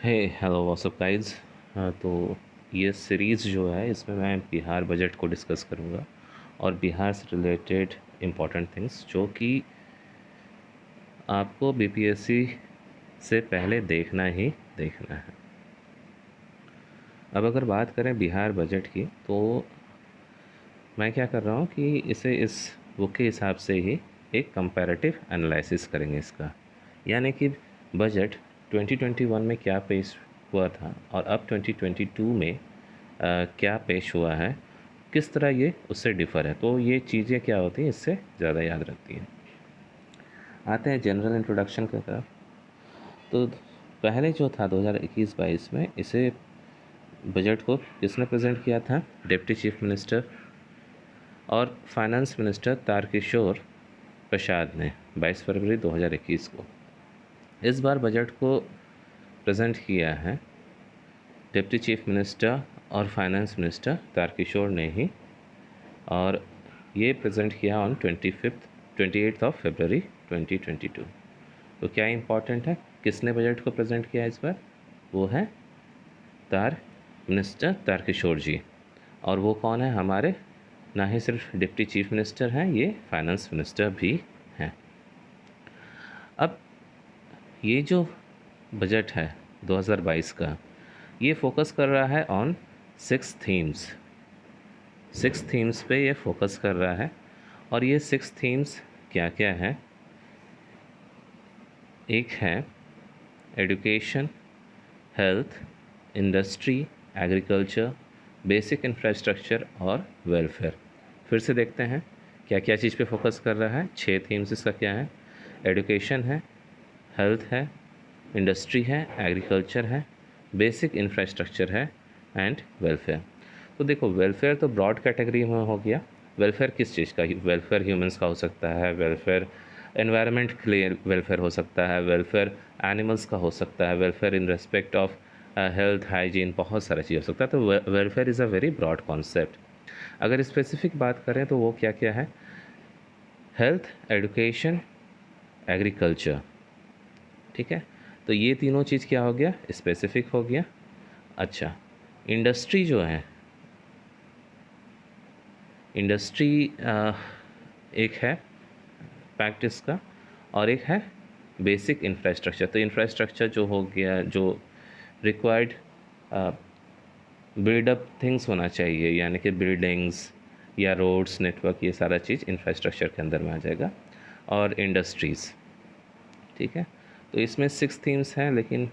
Hello what's up guys. तो ये series जो है इसमें मैं बिहार बजट को डिस्कस करूँगा और बिहार से रिलेटेड इम्पॉर्टेंट थिंग्स जो कि आपको बीपीएससी से पहले देखना ही देखना है। अब अगर बात करें बिहार बजट की तो मैं क्या कर रहा हूँ कि इसे इस बुक के हिसाब से ही एक कंपैरेटिव एनालिसिस करेंगे इसका, यानी कि बजट 2021 में क्या पेश हुआ था और अब 2022 में क्या पेश हुआ है, किस तरह ये उससे डिफ़र है। तो ये चीज़ें क्या होती हैं इससे ज़्यादा याद रखती हैं। आते हैं जनरल इंट्रोडक्शन की तरफ। तो पहले जो था 2021-22 में इसे बजट को किसने प्रेजेंट किया था? डिप्टी चीफ मिनिस्टर और फाइनेंस मिनिस्टर तारकिशोर प्रसाद ने 22 फरवरी 2021 को। इस बार बजट को प्रेजेंट किया है डिप्टी चीफ मिनिस्टर और फाइनेंस मिनिस्टर तारकिशोर ने ही, और ये प्रेजेंट किया ऑन 28 फरवरी 2022। तो क्या इम्पॉर्टेंट है, किसने बजट को प्रेजेंट किया इस बार? वो है मिनिस्टर तारकिशोर जी। और वो कौन है हमारे? ना ही सिर्फ डिप्टी चीफ मिनिस्टर हैं, ये फाइनेंस मिनिस्टर भी हैं। अब ये जो बजट है 2022 का, ये फोकस कर रहा है ऑन 6 थीम्स पे ये फोकस कर रहा है। और ये 6 थीम्स क्या क्या है? एक है education, health, industry, agriculture, basic infrastructure और वेलफेयर। फिर से देखते हैं क्या क्या चीज़ पे फोकस कर रहा है। 6 थीम्स इसका क्या है? एजुकेशन है, हेल्थ है, इंडस्ट्री है, एग्रीकल्चर है, बेसिक इंफ्रास्ट्रक्चर है एंड वेलफेयर। तो देखो, वेलफेयर तो ब्रॉड कैटेगरी में हो गया। वेलफेयर किस चीज़ का? वेलफेयर ह्यूमंस का हो सकता है, वेलफेयर एनवायरनमेंट के लिए वेलफेयर हो सकता है, वेलफेयर एनिमल्स का हो सकता है, welfare in respect of health hygiene, बहुत सारा चीज़ हो सकता है। तो welfare is a very broad concept. अगर स्पेसिफिक बात करें तो वो क्या क्या है? Health, education, agriculture. ठीक है, तो ये तीनों चीज़ क्या हो गया? स्पेसिफिक हो गया। अच्छा, इंडस्ट्री जो है, इंडस्ट्री एक है प्रैक्टिस का और एक है बेसिक इंफ्रास्ट्रक्चर। तो इंफ्रास्ट्रक्चर जो हो गया, जो रिक्वायर्ड बिल्डअप थिंग्स होना चाहिए, यानी कि बिल्डिंग्स या रोड्स, नेटवर्क, ये सारा चीज़ इंफ्रास्ट्रक्चर के अंदर में आ जाएगा। और इंडस्ट्रीज़, ठीक है। तो इसमें 6 थीम्स हैं, लेकिन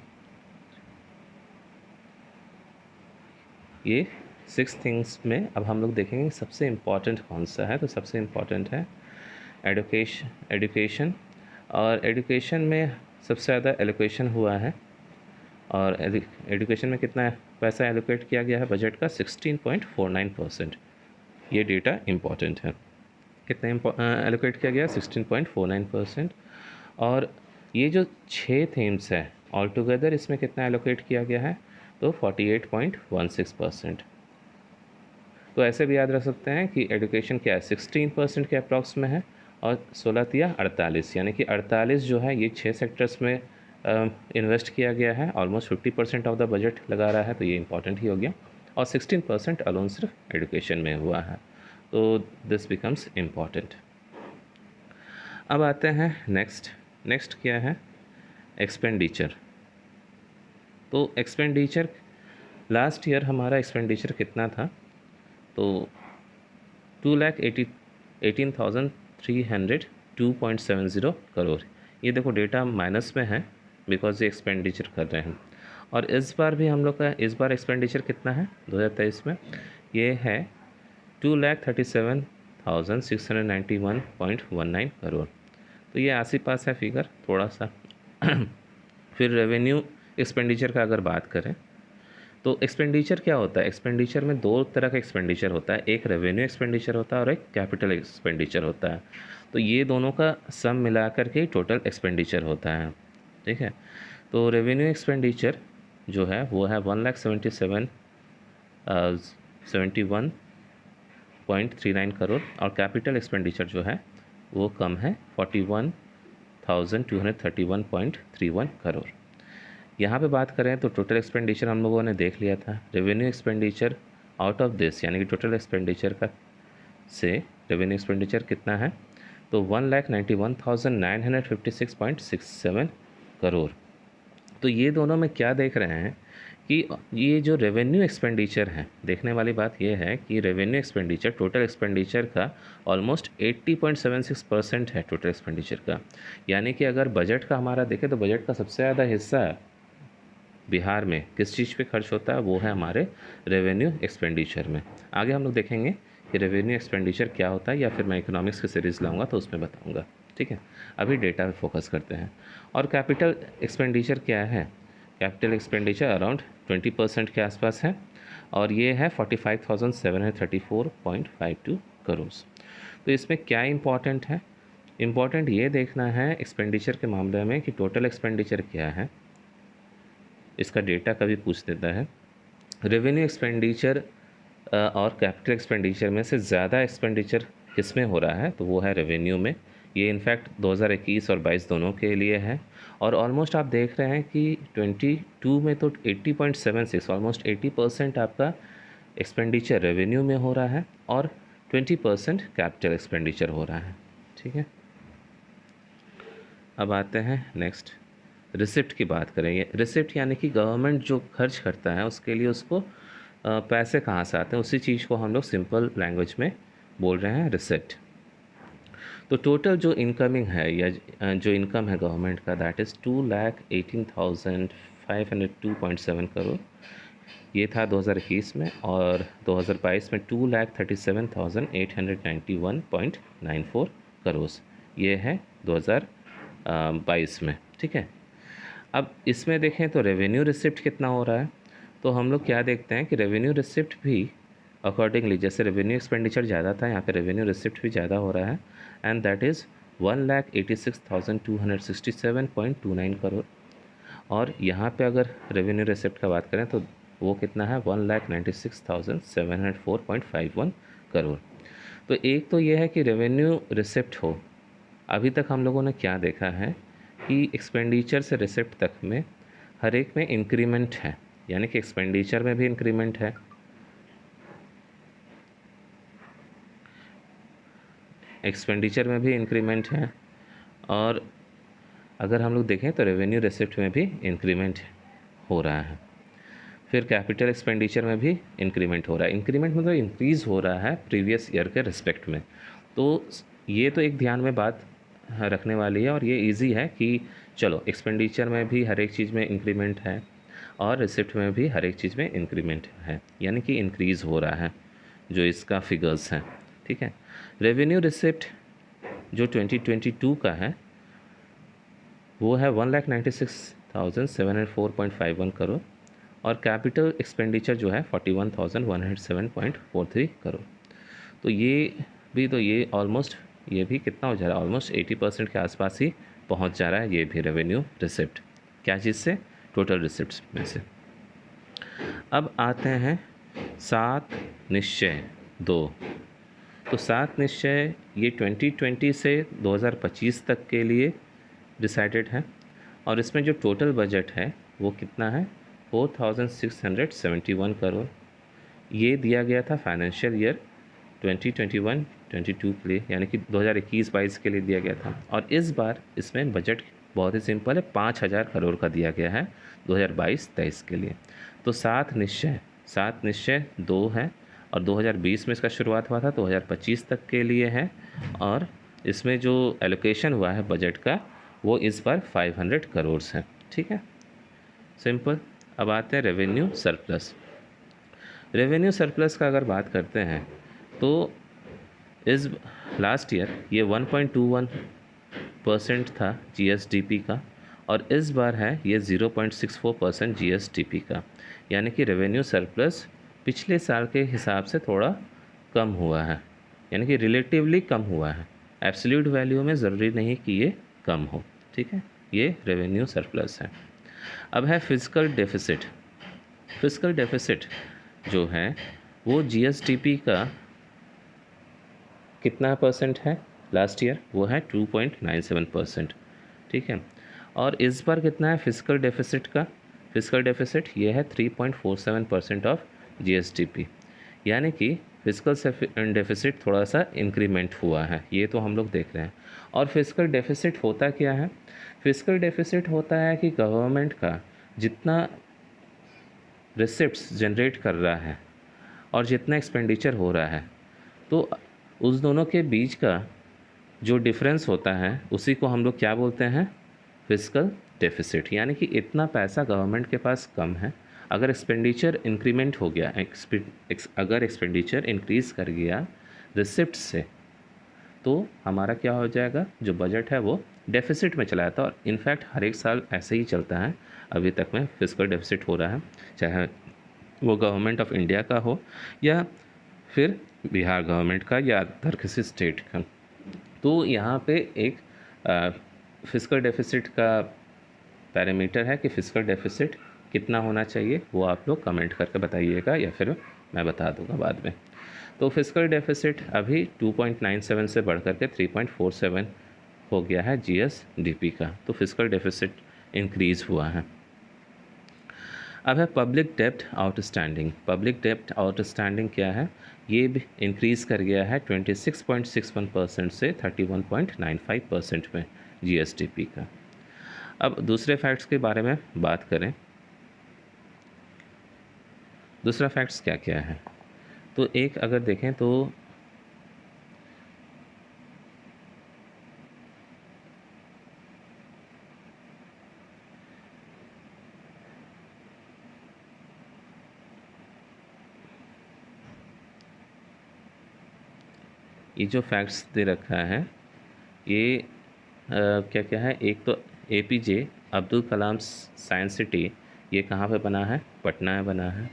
ये 6 थिंग्स में अब हम लोग देखेंगे सबसे इम्पॉर्टेंट कौन सा है। तो सबसे इम्पॉर्टेंट है एजुकेशन। और एजुकेशन में सबसे ज़्यादा एलोकेशन हुआ है। और एजुकेशन में कितना पैसा एलोकेट किया गया है बजट का? 16.49%। ये डेटा इम्पॉर्टेंट है। कितना एलोकेट किया गया? 16.49%। और ये जो 6 थीम्स है ऑल टुगेदर, इसमें कितना एलोकेट किया गया है? तो 48.16%। तो ऐसे भी याद रख सकते हैं कि एजुकेशन क्या है, 16% के अप्रॉक्स में है, और 16 या 48, यानी कि 48 जो है ये 6 सेक्टर्स में इन्वेस्ट किया गया है। ऑलमोस्ट 50% ऑफ द बजट लगा रहा है, तो ये इंपॉर्टेंट ही हो गया। और 16% अलोन सिर्फ एजुकेशन में हुआ है, तो दिस बिकम्स इम्पॉर्टेंट। अब आते हैं नेक्स्ट क्या है? एक्सपेंडिचर। तो एक्सपेंडिचर, लास्ट ईयर हमारा एक्सपेंडिचर कितना था? तो 2,18,302.70 करोड़। ये देखो डेटा माइनस में है बिकॉज ये एक्सपेंडिचर कर रहे हैं। और इस बार भी हम लोग का इस बार एक्सपेंडिचर कितना है 2023 में? ये है 2,37,691.19 करोड़। तो ये आस पास है फिगर थोड़ा सा। फिर रेवेन्यू एक्सपेंडिचर का अगर बात करें तो एक्सपेंडिचर क्या होता है? एक्सपेंडिचर में 2 तरह का एक्सपेंडिचर होता है, एक रेवेन्यू एक्सपेंडिचर होता है और एक कैपिटल एक्सपेंडिचर होता है। तो ये दोनों का सम मिला कर के टोटल एक्सपेंडिचर होता है, ठीक है। तो रेवेन्यू एक्सपेंडिचर जो है वो है 1,71.39 करोड़, और कैपिटल एक्सपेंडिचर जो है वो कम है 41,231.31 करोड़। यहाँ पे बात करें तो टोटल एक्सपेंडिचर हम लोगों ने देख लिया था। Revenue expenditure out of this यानी कि टोटल एक्सपेंडिचर का से रेवेन्यू एक्सपेंडिचर कितना है, तो 1,91,956.67 करोड़। तो ये दोनों में क्या देख रहे हैं कि ये जो रेवेन्यू एक्सपेंडिचर है, देखने वाली बात ये है कि रेवेन्यू एक्सपेंडिचर टोटल एक्सपेंडिचर का ऑलमोस्ट 80.76% है टोटल एक्सपेंडिचर का। यानी कि अगर बजट का हमारा देखें तो बजट का सबसे ज़्यादा हिस्सा बिहार में किस चीज़ पे खर्च होता है, वो है हमारे रेवेन्यू एक्सपेंडिचर में। आगे हम लोग देखेंगे कि रेवेन्यू एक्सपेंडिचर क्या होता है, या फिर मैं इकोनॉमिक्स की सीरीज़ लाऊंगा तो उसमें बताऊंगा। ठीक है, अभी डेटा पे फोकस करते हैं। और कैपिटल एक्सपेंडिचर क्या है, कैपिटल एक्सपेंडिचर अराउंड 20% के आसपास है, और ये है 45,734.52 करोड़। तो इसमें क्या इम्पॉर्टेंट है, इम्पॉर्टेंट ये देखना है एक्सपेंडिचर के मामले में कि टोटल एक्सपेंडिचर क्या है, इसका डेटा कभी पूछ देता है। रेवेन्यू एक्सपेंडिचर और कैपिटल एक्सपेंडिचर में से ज़्यादा एक्सपेंडिचर किस में हो रहा है, तो वो है रेवेन्यू में। ये इनफैक्ट 2021 और 22 दोनों के लिए है। और ऑलमोस्ट आप देख रहे हैं कि 22 में तो 80.76 ऑलमोस्ट 80% आपका एक्सपेंडिचर रेवेन्यू में हो रहा है और 20% कैपिटल एक्सपेंडिचर हो रहा है। ठीक है, अब आते हैं नेक्स्ट रिसिप्ट की बात करेंगे। रिसिप्ट यानी कि गवर्नमेंट जो खर्च करता है उसके लिए उसको पैसे कहाँ से आते हैं, उसी चीज़ को हम लोग सिंपल लैंग्वेज में बोल रहे हैं रिसिप्ट। तो टोटल जो इनकमिंग है या जो इनकम है गवर्नमेंट का, दैट इज़ 2,18,502.7 करोड़। ये था 2021 में, और 2022 में 2,37,891.94 करोड़। ये है 2022 में। ठीक है, अब इसमें देखें तो रेवेन्यू रिसिप्ट कितना हो रहा है, तो हम लोग क्या देखते हैं कि रेवेन्यू रिसिप्ट भी अकॉर्डिंगली, जैसे रेवेन्यू एक्सपेंडिचर ज़्यादा था, यहाँ पे रेवेन्यू रिसिप्ट भी ज़्यादा हो रहा है, एंड दैट इज़ 1,86,267.29 करोड़। और यहाँ पे अगर रेवेन्यू रिसिप्ट का बात करें तो वो कितना है, 1,96,704.51 करोड़। तो एक तो ये है कि रेवेन्यू रिसिप्ट हो, अभी तक हम लोगों ने क्या देखा है कि एक्सपेंडिचर से रिसिप्ट तक में हर एक में इंक्रीमेंट है, यानी कि एक्सपेंडिचर में भी इंक्रीमेंट है, एक्सपेंडिचर में भी इंक्रीमेंट है, और अगर हम लोग देखें तो रेवेन्यू रिसिप्ट में भी इंक्रीमेंट हो रहा है। फिर कैपिटल एक्सपेंडिचर में भी इंक्रीमेंट हो रहा है। इंक्रीमेंट मतलब इंक्रीज़ हो रहा है प्रीवियस ईयर के रिस्पेक्ट में। तो ये तो एक ध्यान में बात रखने वाली है, और ये इजी है कि चलो एक्सपेंडिचर में भी हर एक चीज़ में इंक्रीमेंट है और रिसिप्ट में भी हर एक चीज़ में इंक्रीमेंट है, यानी कि इंक्रीज़ हो रहा है जो इसका फिगर्स हैं। ठीक है, रेवेन्यू रिसिप्ट जो 2022 का है वो है 1,96,704.51 करोड़, और कैपिटल एक्सपेंडिचर जो है 41,107.43 करोड़। तो ये ऑलमोस्ट ये भी कितना हो जा रहा है, ऑलमोस्ट 80% के आसपास ही पहुंच जा रहा है ये भी रेवेन्यू रिसिप्ट। क्या चीज़ से, टोटल रिसिप्ट्स में से। अब आते हैं 7 निश्चय 2। तो 7 निश्चय ये 2020 से 2025 तक के लिए डिसाइडेड है, और इसमें जो टोटल बजट है वो कितना है, 4,671 करोड़। ये दिया गया था फाइनेंशियल ईयर 2021-22 के लिए, यानी कि 2021-22 के लिए दिया गया था। और इस बार इसमें बजट बहुत ही सिंपल है, 5,000 करोड़ का दिया गया है 2022-23 के लिए। तो 7 निश्चय 2 है, और 2020 में इसका शुरुआत हुआ था, 2025 तक के लिए है, और इसमें जो एलोकेशन हुआ है बजट का वो इस बार 500 करोड़ है। ठीक है, सिंपल। अब आते हैं रेवेन्यू सरप्लस। रेवेन्यू सरप्लस का अगर बात करते हैं तो इस लास्ट ईयर ये 1.21% था जीएसडीपी का, और इस बार है ये 0.64% जीएसडीपी का, यानी कि रेवेन्यू सरप्लस पिछले साल के हिसाब से थोड़ा कम हुआ है, यानी कि रिलेटिवली कम हुआ है। एब्सोल्यूट वैल्यू में ज़रूरी नहीं कि ये कम हो। ठीक है, ये रेवेन्यू सरप्लस है। अब है फिजिकल डेफिसिट। फिजिकल डेफिसिट जो है वो जीएसडीपी का कितना परसेंट है लास्ट ईयर, वो है 2.97%। ठीक है, और इस बार कितना है फिजिकल डेफिसिट का, फिजिकल डेफिसिट ये है 3.47% ऑफ जीएसडीपी, यानी कि फिजिकल डेफिसिट थोड़ा सा इंक्रीमेंट हुआ है, ये तो हम लोग देख रहे हैं। और फिजिकल डेफिसिट होता क्या है? फिजिकल डेफिसिट होता है कि गवर्नमेंट का जितना रिसिप्ट्स जनरेट कर रहा है और जितना एक्सपेंडिचर हो रहा है, तो उस दोनों के बीच का जो डिफरेंस होता है उसी को हम लोग क्या बोलते हैं? Physical deficit. यानी कि इतना पैसा गवर्नमेंट के पास कम है, अगर एक्सपेंडिचर इंक्रीमेंट हो गया, अगर एक्सपेंडिचर इंक्रीज़ कर गया रिसिप्ट से, तो हमारा क्या हो जाएगा? जो बजट है वो डेफिसिट में चला जाता है। और इनफैक्ट हर एक साल ऐसे ही चलता है, अभी तक में फिजिकल डेफिसिट हो रहा है, चाहे वो गवर्नमेंट ऑफ इंडिया का हो या फिर बिहार गवर्नमेंट का या अदर किसी स्टेट का। तो यहाँ पे एक फिजिकल डेफिसिट का पैरामीटर है कि फिजिकल डेफिसिट कितना होना चाहिए, वो आप लोग कमेंट करके बताइएगा या फिर मैं बता दूंगा बाद में। तो फिजिकल डेफिसिट अभी 2.97 से बढ़ कर के 3.47 हो गया है जीएसडीपी का। तो फिजिकल डेफिसिट इंक्रीज़ हुआ है। अब है पब्लिक डेब्ट आउटस्टैंडिंग। पब्लिक डेब्ट आउटस्टैंडिंग क्या है? ये भी इंक्रीज़ कर गया है 26.61% से 31.95% में जीएसडीपी का। अब दूसरे फैक्ट्स के बारे में बात करें। दूसरा फैक्ट्स क्या क्या है? तो एक अगर देखें तो ये जो फैक्ट्स दे रखा है ये क्या क्या है? एक तो APJ Abdul Kalam science city, ये कहाँ पे बना है? पटना में बना है।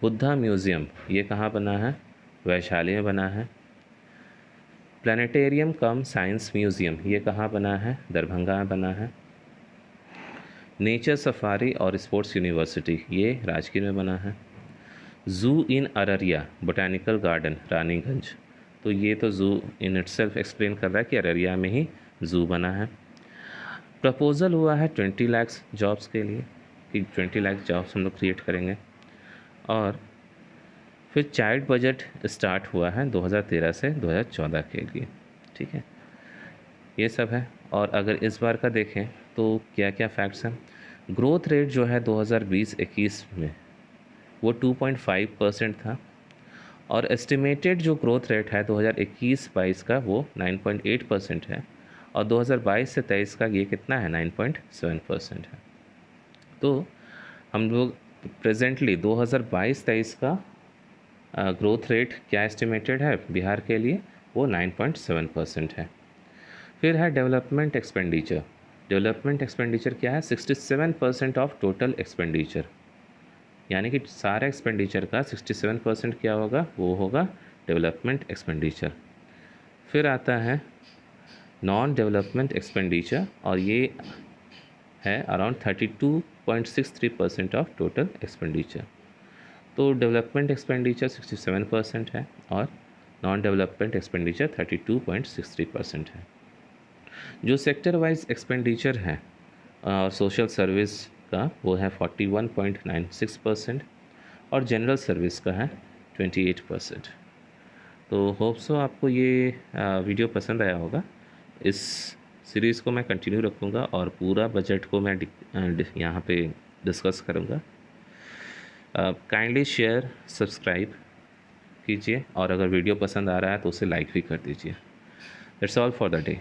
बुद्धा म्यूज़ियम ये कहाँ बना है? वैशाली में बना है। प्लानिटेरियम कम साइंस म्यूज़ियम ये कहाँ बना है? दरभंगा में बना है। नेचर सफारी और स्पोर्ट्स यूनिवर्सिटी ये राजगीर में बना है। ज़ू इन अररिया बोटानिकल गार्डन रानीगंज, तो ये तो ज़ू इन इटसेल्फ एक्सप्लेन कर रहा है कि अररिया में ही ज़ू बना है। प्रपोज़ल हुआ है 20 लाख जॉब्स के लिए कि 20 लाख जॉब्स हम लोग क्रिएट करेंगे। और फिर चाइल्ड बजट स्टार्ट हुआ है 2013 से 2014 के लिए। ठीक है, ये सब है। और अगर इस बार का देखें तो क्या क्या फैक्ट्स हैं? ग्रोथ रेट जो है 2020-21 में वो 2.5% था, और एस्टिमेटेड जो ग्रोथ रेट है 2021-22 का वो 9.8% है, और 2022 से 23 का ये कितना है? 9.7% है। तो हम लोग प्रेजेंटली 2022-23 का ग्रोथ रेट क्या एस्टिमेटेड है बिहार के लिए? वो 9.7% है। फिर है डेवलपमेंट एक्सपेंडिचर। डेवलपमेंट एक्सपेंडिचर क्या है? 67% ऑफ टोटल एक्सपेंडिचर, यानी कि सारा एक्सपेंडिचर का 67% क्या होगा? वो होगा डेवलपमेंट एक्सपेंडिचर। फिर आता है नॉन डेवलपमेंट एक्सपेंडिचर, और ये है अराउंड 32.63% ऑफ टोटल एक्सपेंडिचर। तो डेवलपमेंट एक्सपेंडिचर 67% है और नॉन डेवलपमेंट एक्सपेंडिचर 32.63% है। जो सेक्टर वाइज एक्सपेंडिचर है और सोशल सर्विस का वो है 41.96% और जनरल सर्विस का है 28%। तो होप सो आपको ये वीडियो पसंद आया होगा। इस सीरीज़ को मैं कंटिन्यू रखूँगा और पूरा बजट को मैं यहाँ पे डिस्कस करूँगा। काइंडली शेयर सब्सक्राइब कीजिए, और अगर वीडियो पसंद आ रहा है तो उसे लाइक भी कर दीजिए। That's all for the day.